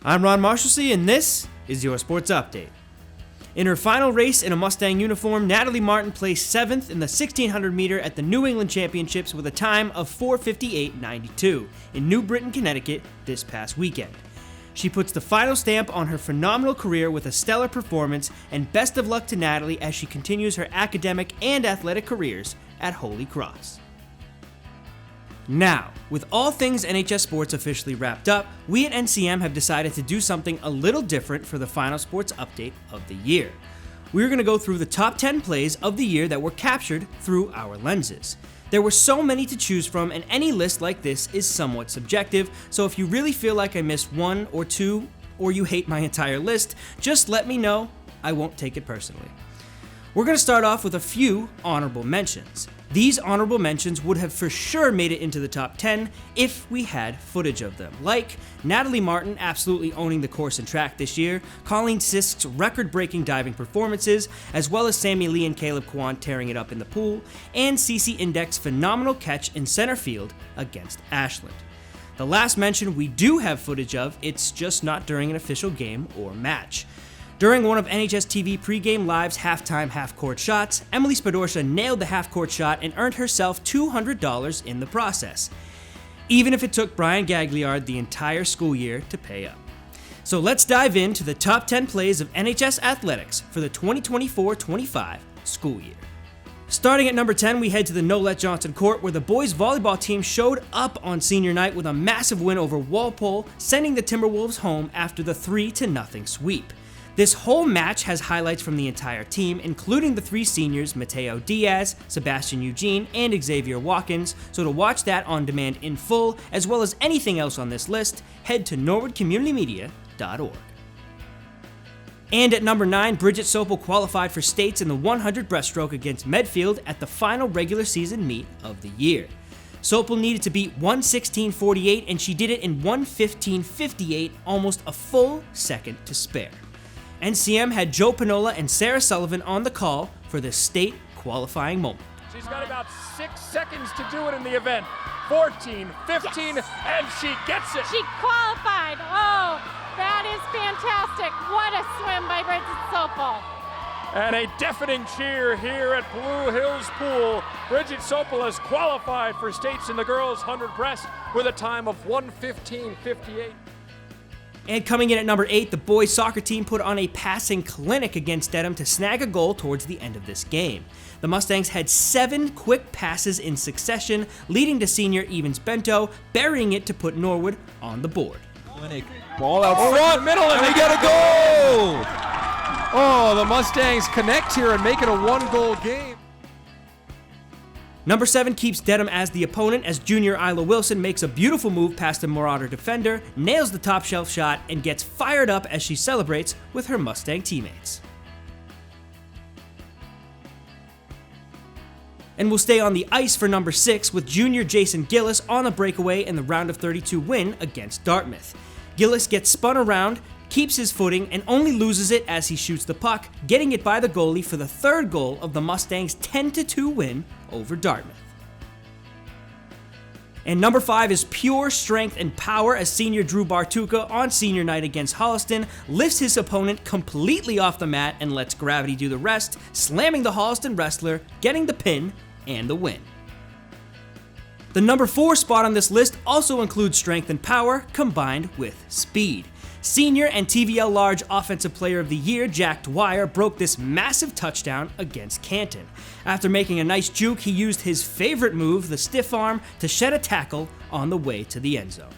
I'm Ron Marshalsea, and this is your Sports Update. In her final race in a Mustang uniform, Natalie Martin placed 7th in the 1600 meter at the New England Championships with a time of 4:58.92 in New Britain, Connecticut this past weekend. She puts the final stamp on her phenomenal career with a stellar performance, and best of luck to Natalie as she continues her academic and athletic careers at Holy Cross. Now, with all things NHS sports officially wrapped up, we at NCM have decided to do something a little different for the final sports update of the year. We're going to go through the top 10 plays of the year that were captured through our lenses. There were so many to choose from, and any list like this is somewhat subjective, so if you really feel like I missed one or two, or you hate my entire list, just let me know. I won't take it personally. We're going to start off with a few honorable mentions. These honorable mentions would have for sure made it into the top 10 if we had footage of them, like Natalie Martin absolutely owning the course and track this year, Colleen Sisk's record-breaking diving performances, as well as Sammy Lee and Caleb Kwan tearing it up in the pool, and Cece Indek's phenomenal catch in center field against Ashland. The last mention we do have footage of, it's just not during an official game or match. During one of NHS TV pregame live's halftime half-court shots, Emily Spadorsha nailed the half-court shot and earned herself $200 in the process, even if it took Brian Gagliard the entire school year to pay up. So let's dive into the top 10 plays of NHS athletics for the 2024-25 school year. Starting at number 10, we head to the Nolet Johnson Court, where the boys volleyball team showed up on senior night with a massive win over Walpole, sending the Timberwolves home after the 3-0 sweep. This whole match has highlights from the entire team, including the three seniors Mateo Diaz, Sebastian Eugene, and Xavier Watkins, so to watch that on demand in full, as well as anything else on this list, head to norwoodcommunitymedia.org. And at number 9, Bridget Sopel qualified for states in the 100 breaststroke against Medfield at the final regular season meet of the year. Sopel needed to beat 1:16.48, and she did it in 1:15.58, almost a full second to spare. NCM had Joe Panola and Sarah Sullivan on the call for this state qualifying moment. She's got about 6 seconds to do it in the event. 14, 15, yes. And she gets it. She qualified. Oh, that is fantastic. What a swim by Bridget Sopel. And a deafening cheer here at Blue Hills Pool. Bridget Sopel has qualified for states in the girls' 100 breast with a time of 1:15.58. And coming in at number 8, the boys soccer team put on a passing clinic against Dedham to snag a goal towards the end of this game. The Mustangs had 7 quick passes in succession, leading to senior Evans Bento burying it to put Norwood on the board. Clinic, ball out front, middle, and they get a goal! Oh, the Mustangs connect here and make it a 1-goal game. Number 7 keeps Dedham as the opponent as junior Isla Wilson makes a beautiful move past a Marauder defender, nails the top shelf shot, and gets fired up as she celebrates with her Mustang teammates. And we'll stay on the ice for number 6 with junior Jason Gillis on a breakaway in the round of 32 win against Dartmouth. Gillis gets spun around, keeps his footing, and only loses it as he shoots the puck, getting it by the goalie for the third goal of the Mustangs' 10-2 win over Dartmouth. And number 5 is pure strength and power as senior Drew Bartuka on senior night against Holliston lifts his opponent completely off the mat and lets gravity do the rest, slamming the Holliston wrestler, getting the pin and the win. The number 4 spot on this list also includes strength and power combined with speed. Senior and TVL Large Offensive Player of the Year Jack Dwyer broke this massive touchdown against Canton. After making a nice juke, he used his favorite move, the stiff arm, to shed a tackle on the way to the end zone.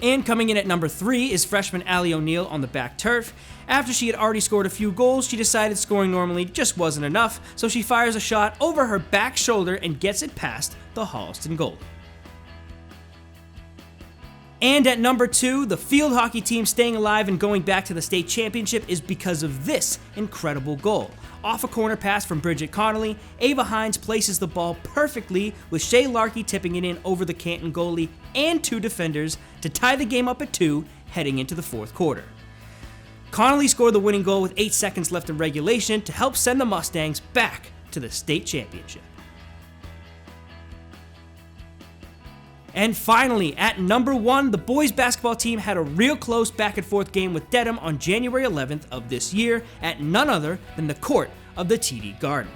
And coming in at number 3 is freshman Allie O'Neill on the back turf. After she had already scored a few goals, she decided scoring normally just wasn't enough, so she fires a shot over her back shoulder and gets it past the Holliston goalie. And at number 2, the field hockey team staying alive and going back to the state championship is because of this incredible goal. Off a corner pass from Bridget Connolly, Ava Hines places the ball perfectly with Shay Larkey tipping it in over the Canton goalie and 2 defenders to tie the game up at 2 heading into the 4th quarter. Connolly scored the winning goal with 8 seconds left in regulation to help send the Mustangs back to the state championship. And finally, at number 1, the boys basketball team had a real close back and forth game with Dedham on January 11th of this year at none other than the court of the TD Garden.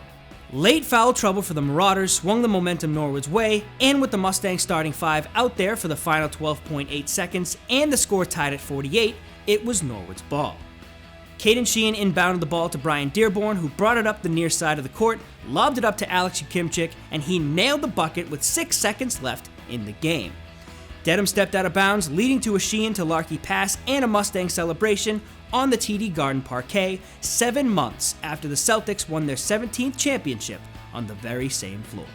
Late foul trouble for the Marauders swung the momentum Norwood's way, and with the Mustangs starting 5 out there for the final 12.8 seconds and the score tied at 48, it was Norwood's ball. Caden Sheehan inbounded the ball to Brian Dearborn, who brought it up the near side of the court, lobbed it up to Alex Ukimchik, and he nailed the bucket with 6 seconds left in the game. Dedham stepped out of bounds, leading to a Sheehan to Larky pass and a Mustang celebration on the TD Garden parquet 7 months after the Celtics won their 17th championship on the very same floor.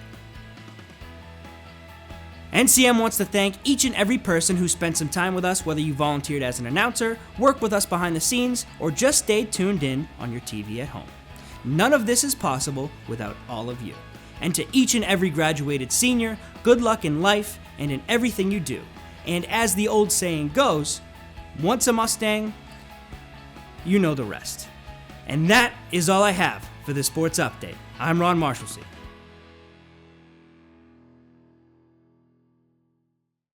NCM wants to thank each and every person who spent some time with us, whether you volunteered as an announcer, worked with us behind the scenes, or just stayed tuned in on your TV at home. None of this is possible without all of you. And to each and every graduated senior, good luck in life and in everything you do. And as the old saying goes, once a Mustang, you know the rest. And that is all I have for this sports update. I'm Ron Marshalsea.